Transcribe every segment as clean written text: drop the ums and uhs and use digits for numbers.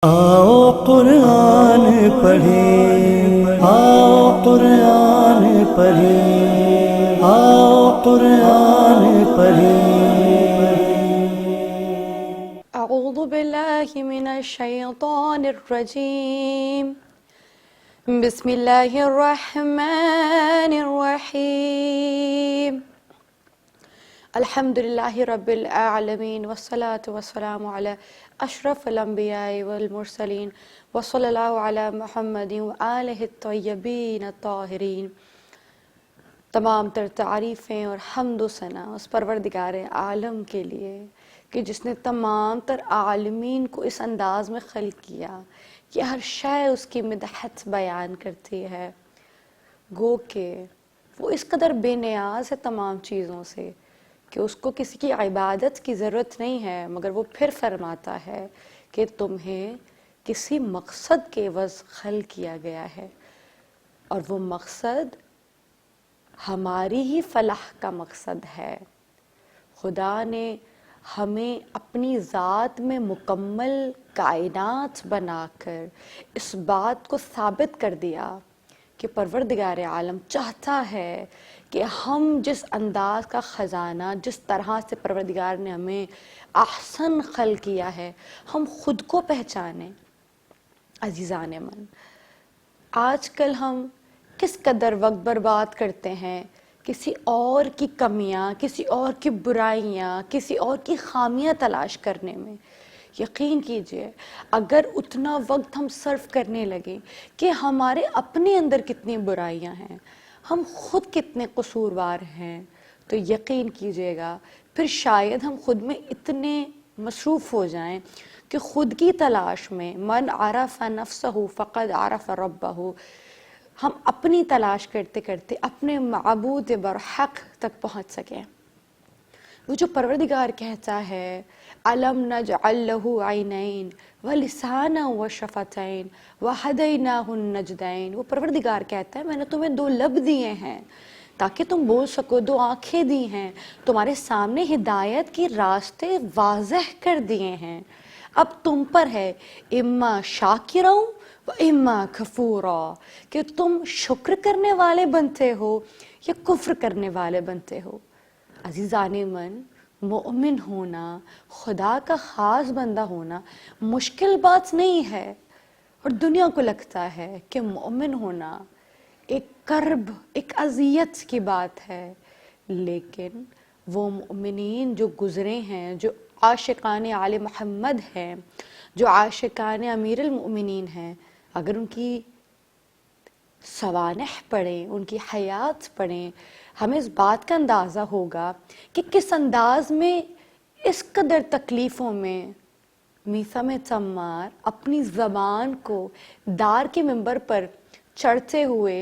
آؤ قرآن پڑھیں، آؤ قرآن پڑھیں، آؤ قرآن پڑھیں۔ اعوذ باللہ من الشیطان الرجیم، بسم اللہ الرحمن الرحیم، الحمدللہ رب العالمین والصلاة والسلام علی اشرف الانبیاء والمرسلین وصلی اللہ علی محمد وآلہ الطیبین الطاہرین۔ تمام تر تعریفیں اور حمد و ثنا اس پروردگار عالم کے لیے کہ جس نے تمام تر عالمین کو اس انداز میں خلق کیا کہ ہر شے اس کی مدحت بیان کرتی ہے، گو کہ وہ اس قدر بے نیاز ہے تمام چیزوں سے کہ اس کو کسی کی عبادت کی ضرورت نہیں ہے، مگر وہ پھر فرماتا ہے کہ تمہیں کسی مقصد کے عوض خلق کیا گیا ہے، اور وہ مقصد ہماری ہی فلاح کا مقصد ہے۔ خدا نے ہمیں اپنی ذات میں مکمل کائنات بنا کر اس بات کو ثابت کر دیا کہ پروردگار عالم چاہتا ہے کہ ہم جس انداز کا خزانہ، جس طرح سے پروردگار نے ہمیں احسن خلق کیا ہے، ہم خود کو پہچانیں۔ عزیزان من، آج کل ہم کس قدر وقت برباد کرتے ہیں کسی اور کی کمیاں، کسی اور کی برائیاں، کسی اور کی خامیاں تلاش کرنے میں۔ یقین کیجئے اگر اتنا وقت ہم صرف کرنے لگیں کہ ہمارے اپنے اندر کتنی برائیاں ہیں، ہم خود کتنے قصوروار ہیں، تو یقین کیجئے گا پھر شاید ہم خود میں اتنے مصروف ہو جائیں کہ خود کی تلاش میں من عرف نفسہ فقد عرف ربہ، ہم اپنی تلاش کرتے کرتے اپنے معبود برحق تک پہنچ سکیں۔ وہ جو پروردگار کہتا ہے أَلَمْ نَجْعَلْ لَهُ عَيْنَيْن وَلِسَانًا وَشَفَتَيْن وَهَدَيْنَاهُ النَّجْدَيْن، وہ پروردگار کہتا ہے میں نے تمہیں دو لب دیے ہیں تاکہ تم بول سکو، دو آنکھیں دی ہیں، تمہارے سامنے ہدایت کی راستے واضح کر دیے ہیں، اب تم پر ہے اما شاکرا و اما کفورا، کہ تم شکر کرنے والے بنتے ہو یا کفر کرنے والے بنتے ہو۔ عزیزان من، مومن ہونا، خدا کا خاص بندہ ہونا مشکل بات نہیں ہے، اور دنیا کو لگتا ہے کہ مومن ہونا ایک کرب، ایک اذیت کی بات ہے، لیکن وہ مومنین جو گزرے ہیں، جو عاشقان آل محمد ہیں، جو عاشقان امیر المؤمنین ہیں، اگر ان کی سوانح پڑھیں، ان کی حیات پڑھیں، ہمیں اس بات کا اندازہ ہوگا کہ کس انداز میں اس قدر تکلیفوں میں میثم تمار اپنی زبان کو دار کے منبر پر چڑھتے ہوئے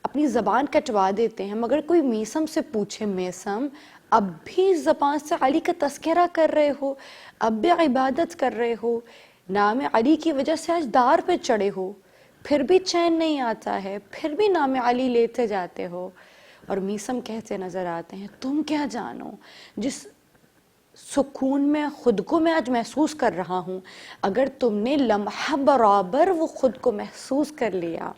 اپنی زبان کٹوا دیتے ہیں، مگر کوئی میثم سے پوچھے میثم اب بھی زبان سے علی کا تذکرہ کر رہے ہو، اب بھی عبادت کر رہے ہو، نام علی کی وجہ سے آج دار پہ چڑھے ہو، پھر بھی چین نہیں آتا ہے، پھر بھی نام علی لیتے جاتے ہو، اور میثم کہتے نظر آتے ہیں تم کیا جانو جس سکون میں خود کو میں آج محسوس کر رہا ہوں، اگر تم نے لمحہ برابر وہ خود کو محسوس کر لیا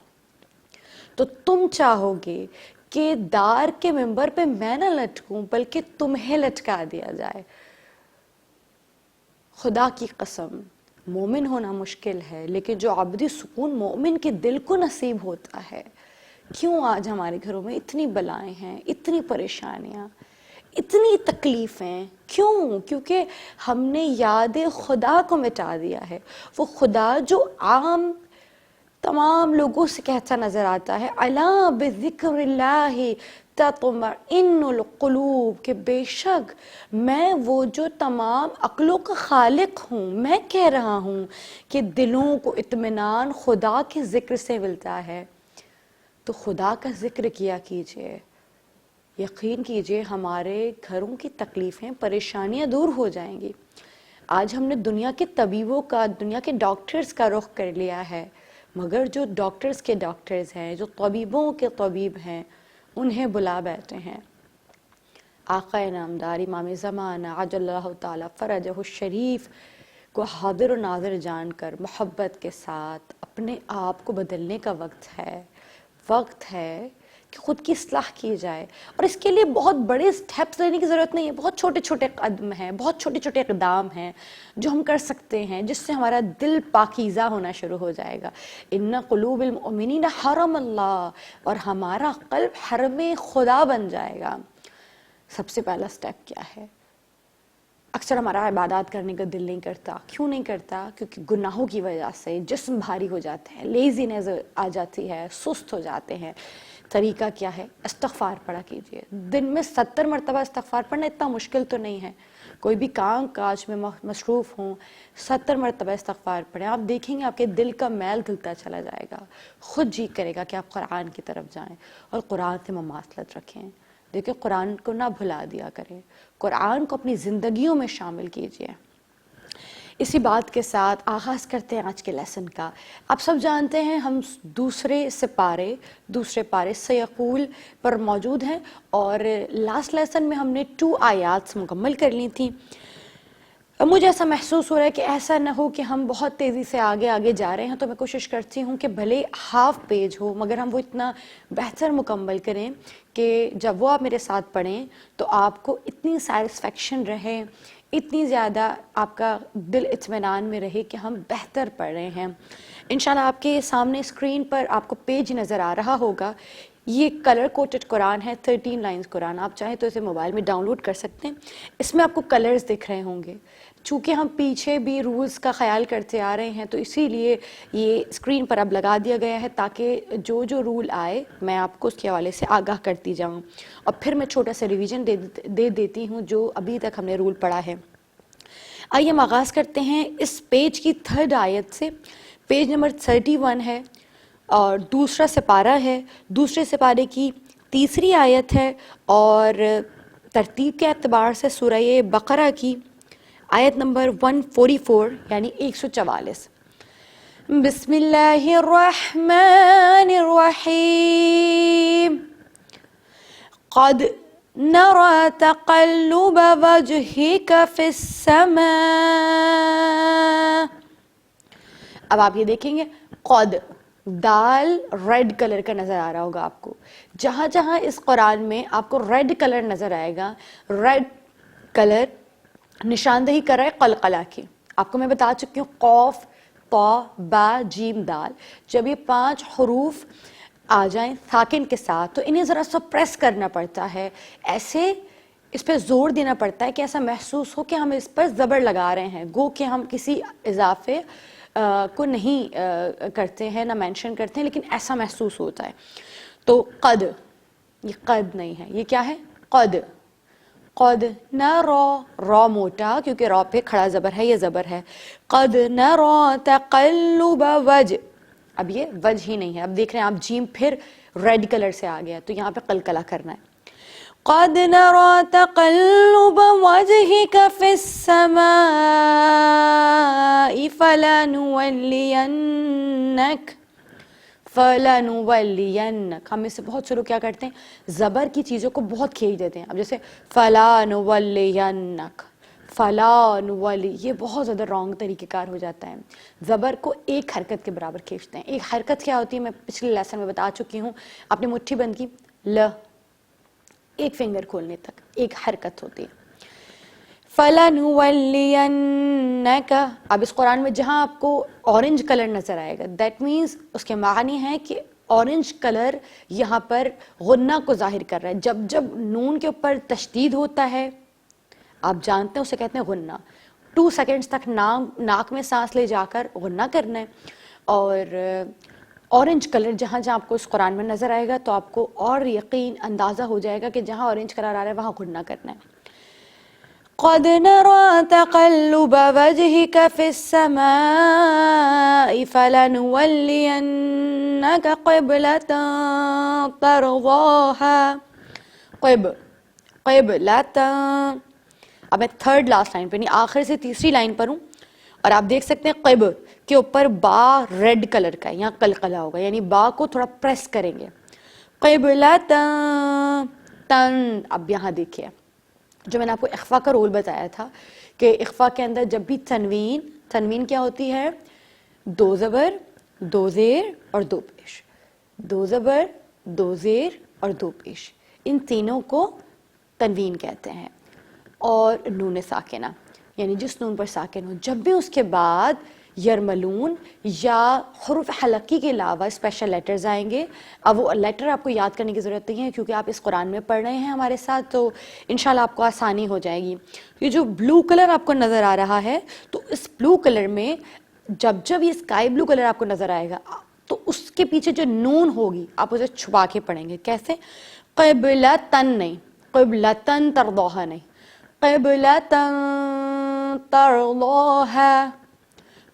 تو تم چاہو گے کہ دار کے منبر پہ میں نہ لٹکوں بلکہ تمہیں لٹکا دیا جائے۔ خدا کی قسم مومن ہونا مشکل ہے، لیکن جو عبدی سکون مومن کے دل کو نصیب ہوتا ہے۔ کیوں آج ہمارے گھروں میں اتنی بلائیں ہیں، اتنی پریشانیاں، اتنی تکلیفیں؟ کیوں؟ کیونکہ ہم نے یاد خدا کو مٹا دیا ہے، وہ خدا جو عام تمام لوگوں سے کہتا نظر آتا ہے الا بذکر اللہ تطمئن القلوب، کہ بے شک میں وہ جو تمام عقلوں کا خالق ہوں، میں کہہ رہا ہوں کہ دلوں کو اطمینان خدا کے ذکر سے ملتا ہے۔ تو خدا کا ذکر کیا کیجئے، یقین کیجئے ہمارے گھروں کی تکلیفیں، پریشانیاں دور ہو جائیں گی۔ آج ہم نے دنیا کے طبیبوں کا، دنیا کے ڈاکٹرز کا رخ کر لیا ہے، مگر جو ڈاکٹرز کے ڈاکٹرز ہیں، جو طبیبوں کے طبیب ہیں، انہیں بلا بیٹھے ہیں۔ آقا نامدار امام زمانہ عجل اللہ تعالی فرجہ الشریف کو حاضر و ناظر جان کر محبت کے ساتھ اپنے آپ کو بدلنے کا وقت ہے کہ خود کی اصلاح کی جائے. اور اس کے لیے بہت بڑے سٹیپس لینے کی ضرورت نہیں ہے، بہت چھوٹے چھوٹے قدم ہیں، بہت چھوٹے چھوٹے اقدام ہیں جو ہم کر سکتے ہیں، جس سے ہمارا دل پاکیزہ ہونا شروع ہو جائے گا. ان قلوب المؤمنین حرم اللہ، اور ہمارا قلب حرم خدا بن جائے گا. سب سے پہلا سٹیپ کیا ہے؟ اکثر ہمارا عبادات کرنے کا دل نہیں کرتا. کیوں نہیں کرتا؟ کیونکہ گناہوں کی وجہ سے جسم بھاری ہو جاتا ہے، لیزینس آ جاتی ہے، سست ہو جاتے ہیں. طریقہ کیا ہے؟ استغفار پڑھا کیجئے. دن میں 70 مرتبہ استغفار پڑھنا اتنا مشکل تو نہیں ہے. کوئی بھی کام کاج میں مصروف ہوں، 70 مرتبہ استغفار پڑھیں. آپ دیکھیں گے آپ کے دل کا میل دھلتا چلا جائے گا. خود جی کرے گا کہ آپ قرآن کی طرف جائیں اور قرآن سے مماثلت رکھیں. دیکھیں قرآن کو نہ بھلا دیا کریں، قرآن کو اپنی زندگیوں میں شامل کیجئے. اسی بات کے ساتھ آغاز کرتے ہیں آج کے لیسن کا. آپ سب جانتے ہیں ہم دوسرے پارے سیقول پر موجود ہیں، اور لاسٹ لیسن میں ہم نے 2 آیات مکمل کر لی تھیں. مجھے ایسا محسوس ہو رہا ہے کہ ایسا نہ ہو کہ ہم بہت تیزی سے آگے جا رہے ہیں، تو میں کوشش کرتی ہوں کہ بھلے ہاف پیج ہو مگر ہم وہ اتنا بہتر مکمل کریں کہ جب وہ آپ میرے ساتھ پڑھیں تو آپ کو اتنی سیٹسفیکشن رہے، اتنی زیادہ آپ کا دل اطمینان میں رہے کہ ہم بہتر پڑھ رہے ہیں. انشاءاللہ آپ کے سامنے اسکرین پر آپ کو پیج نظر آ رہا ہوگا. یہ کلر کوٹڈ قرآن ہے، 13 لائنز قرآن. آپ چاہیں تو اسے موبائل میں ڈاؤن لوڈ کر سکتے ہیں. اس میں آپ کو کلرز دکھ رہے ہوں گے. چونکہ ہم پیچھے بھی رولز کا خیال کرتے آ رہے ہیں تو اسی لیے یہ اسکرین پر اب لگا دیا گیا ہے تاکہ جو رول آئے میں آپ کو اس کے حوالے سے آگاہ کرتی جاؤں، اور پھر میں چھوٹا سا ریویژن دے دیتی ہوں جو ابھی تک ہم نے رول پڑھا ہے. آئیے ہم آغاز کرتے ہیں اس پیج کی 3rd آیت سے. پیج نمبر 31 ہے اور دوسرا سپارہ ہے. دوسرے سپارے کی 3ری آیت ہے، اور ترتیب کے اعتبار سے سورہ بقرہ کی آیت نمبر 144 یعنی 144. بسم اللہ الرحمن الرحیم. قد نرى تقلب وجهك في السماء. اب آپ یہ دیکھیں گے قد دال ریڈ کلر کا نظر آ رہا ہوگا آپ کو. جہاں جہاں اس قرآن میں آپ کو ریڈ کلر نظر آئے گا، ریڈ کلر نشاندہی کر رہا ہے قلقلہ کی. آپ کو میں بتا چکی ہوں قوف، طا، با، جیم، دال. جب یہ 5 حروف آ جائیں ساکن کے ساتھ تو انہیں ذرا سا پریس کرنا پڑتا ہے، ایسے اس پہ زور دینا پڑتا ہے کہ ایسا محسوس ہو کہ ہم اس پر زبر لگا رہے ہیں، گو کہ ہم کسی اضافے کو نہیں کرتے ہیں، نہ مینشن کرتے ہیں، لیکن ایسا محسوس ہوتا ہے. تو قد، یہ قد نہیں ہے، یہ کیا ہے؟ قد. قد نرى موٹا کیونکہ را پہ کھڑا زبر ہے، یہ زبر ہے. قد نرى تقلب وجه. اب یہ وجہ ہی نہیں ہے. اب دیکھ رہے ہیں آپ جیم پھر ریڈ کلر سے آ گیا تو یہاں پہ قلقلہ کرنا ہے. قد نرى تقلب وجهك في السماء فلنولینک. ہم اس سے بہت سے لوگ کیا کرتے ہیں، زبر کی چیزوں کو بہت کھینچ دیتے ہیں. اب جیسے فلنولینک، فلانولی، یہ بہت زیادہ رانگ طریقہ کار ہو جاتا ہے. زبر کو ایک حرکت کے برابر کھینچتے ہیں. ایک حرکت کیا ہوتی ہے میں پچھلے لیسن میں بتا چکی ہوں. آپ نے مٹھی بند کی، ل، ایک فنگر کھولنے تک ایک حرکت ہوتی ہے. فَلَنُوَلِّيَنَّكَ. اب اس قرآن میں جہاں آپ کو اورنج کلر نظر آئے گا دیٹ مینز اس کے معنی ہے کہ اورنج کلر یہاں پر غنہ کو ظاہر کر رہا ہے. جب جب نون کے اوپر تشدید ہوتا ہے آپ جانتے ہیں اسے کہتے ہیں غنہ. 2 سیکنڈز تک ناک میں سانس لے جا کر غنہ کرنا ہے. اور اورنج کلر جہاں جہاں آپ کو اس قرآن میں نظر آئے گا تو آپ کو اور یقین اندازہ ہو جائے گا کہ جہاں اورنج کلر آ رہا ہے وہاں غنہ کرنا ہے. قد نرى تقلب وجهك في السماء فلنولينك قبلة ترضاها. قبلة. اب میں 3rd لاسٹ لائن پر یعنی آخر سے 3ری لائن پر ہوں اور آپ دیکھ سکتے ہیں قب کے اوپر با ریڈ کلر کا ہے، یہاں قلقلہ ہوگا یعنی با کو تھوڑا پریس کریں گے. قبلة تن. اب یہاں دیکھیے جو میں نے آپ کو اخفا کا رول بتایا تھا کہ اخفا کے اندر جب بھی تنوین تنوین کیا ہوتی ہے؟ 2 زبر 2 زیر اور 2 پیش، 2 زبر 2 زیر اور 2 پیش، ان تینوں کو تنوین کہتے ہیں۔ اور نون ساکنہ یعنی جس نون پر ساکن ہو، جب بھی اس کے بعد یرملون یا حروف حلقی کے علاوہ اسپیشل لیٹرز آئیں گے، اب وہ لیٹر آپ کو یاد کرنے کی ضرورت نہیں ہے کیونکہ آپ اس قرآن میں پڑھ رہے ہیں ہمارے ساتھ، تو انشاءاللہ آپ کو آسانی ہو جائے گی۔ یہ جو بلو کلر آپ کو نظر آ رہا ہے، تو اس بلو کلر میں جب یہ اسکائی بلو کلر آپ کو نظر آئے گا تو اس کے پیچھے جو نون ہوگی آپ اسے چھپا کے پڑھیں گے۔ کیسے؟ قبلتن نہیں، قبلتن ترضاها نہیں، قبلتن ترضاها،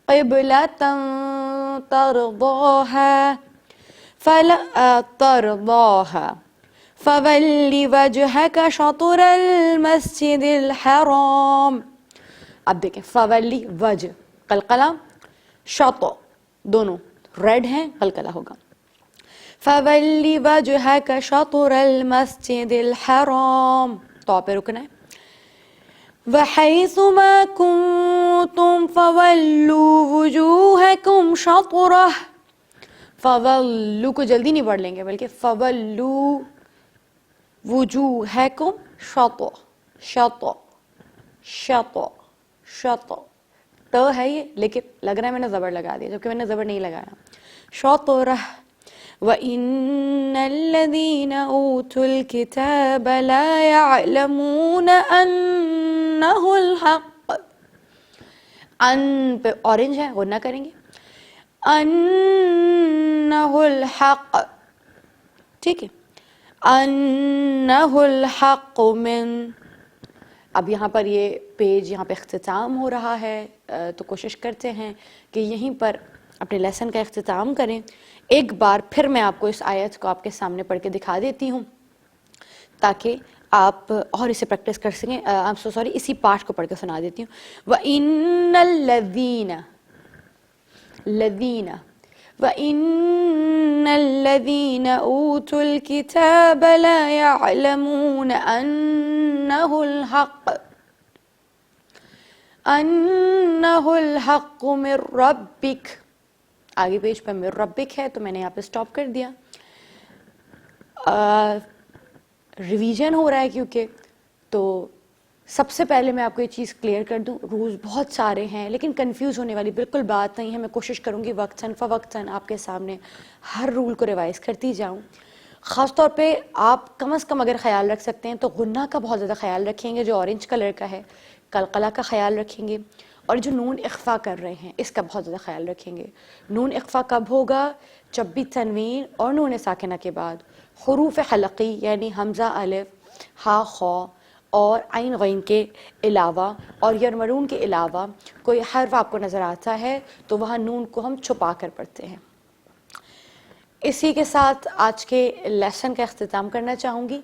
قبلتن ترضاها فلا ترضاها فول وجهك شطر المسجد الحرام۔ اب دیکھیں فولی وجہ قلقلہ، شطو دونوں ریڈ ہیں، قلقلہ ہوگا۔ فولی وجهك شطر المسجد الحرام، تو پہ رکنا ہے۔ وحيث ما كنتم فولوا وجوهكم شطرة، فولو کو جلدی نہیں پڑھ لیں گے بلکہ فولوا وجوهكم شطرة، شطرة شطرة شطرة، تو ہے یہ لیکن لگ رہا ہے میں نے زبر لگا دیا جبکہ میں نے زبر نہیں لگایا۔ شطرة وَإِنَّ الَّذِينَ أُوتُوا الْكِتَابَ لَا يَعْلَمُونَ أَنَّهُ الْحَقُّ، ان پہ اورنج ہے غنہ کریں گے، أَنَّهُ الْحَقُّ، ٹھیک ہے، أَنَّهُ الْحَقُّ مِن، اب یہاں پر یہ پیج یہاں پہ اختتام ہو رہا ہے، تو کوشش کرتے ہیں کہ یہیں پر اپنے لیسن کا اختتام کریں۔ ایک بار پھر میں آپ کو اس آیت کو آپ کے سامنے پڑھ کے دکھا دیتی ہوں تاکہ آپ اور اسے پریکٹس کر سکیں۔ اسی پارٹ کو پڑھ کے سنا دیتی ہوں۔ وَإِنَّ الَّذِينَ الَّذِينَ وَإِنَّ الَّذِينَ أُوتُوا الْكِتَابَ لَا يَعْلَمُونَ أَنَّهُ الْحَقُّ، أَنَّهُ الْحَقُّ مِن رَبِّكَ، آگے پیج پہ من ربک ہے تو میں نے یہاں پہ سٹاپ کر دیا۔ ریویژن ہو رہا ہے کیونکہ، تو سب سے پہلے میں آپ کو یہ چیز کلیئر کر دوں، رولز بہت سارے ہیں لیکن کنفیوز ہونے والی بالکل بات نہیں ہے۔ میں کوشش کروں گی وقتاً فوقتاً آپ کے سامنے ہر رول کو ریوائز کرتی جاؤں۔ خاص طور پہ آپ کم از کم اگر خیال رکھ سکتے ہیں تو غنہ کا بہت زیادہ خیال رکھیں گے جو اورنج کلر کا ہے، قلقلہ کا خیال رکھیں گے، اور جو نون اخفا کر رہے ہیں اس کا بہت زیادہ خیال رکھیں گے۔ نون اخفا کب ہوگا؟ جب بھی تنوین اور نون ساکنہ کے بعد حروف حلقی یعنی حمزہ، الف، ہا، خا اور عین غین کے علاوہ اور یرملون کے علاوہ کوئی حرف آپ کو نظر آتا ہے تو وہاں نون کو ہم چھپا کر پڑھتے ہیں۔ اسی کے ساتھ آج کے لیسن کا اختتام کرنا چاہوں گی،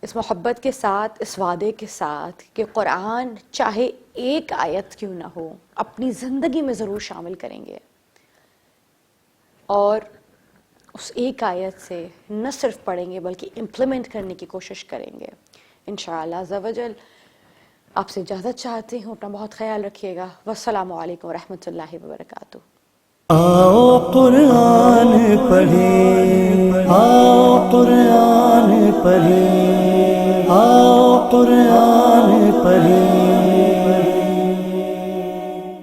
اس محبت کے ساتھ، اس وعدے کے ساتھ کہ قرآن چاہے ایک آیت کیوں نہ ہو اپنی زندگی میں ضرور شامل کریں گے، اور اس ایک آیت سے نہ صرف پڑھیں گے بلکہ امپلیمنٹ کرنے کی کوشش کریں گے انشاءاللہ عز و جل۔ آپ سے اجازت چاہتی ہوں، اپنا بہت خیال رکھیے گا۔ والسلام علیکم ورحمۃ اللہ وبرکاتہ۔ آؤ قرآن پڑھیں، آؤ قرآن پڑھیں، آؤ قرآن پڑھیں۔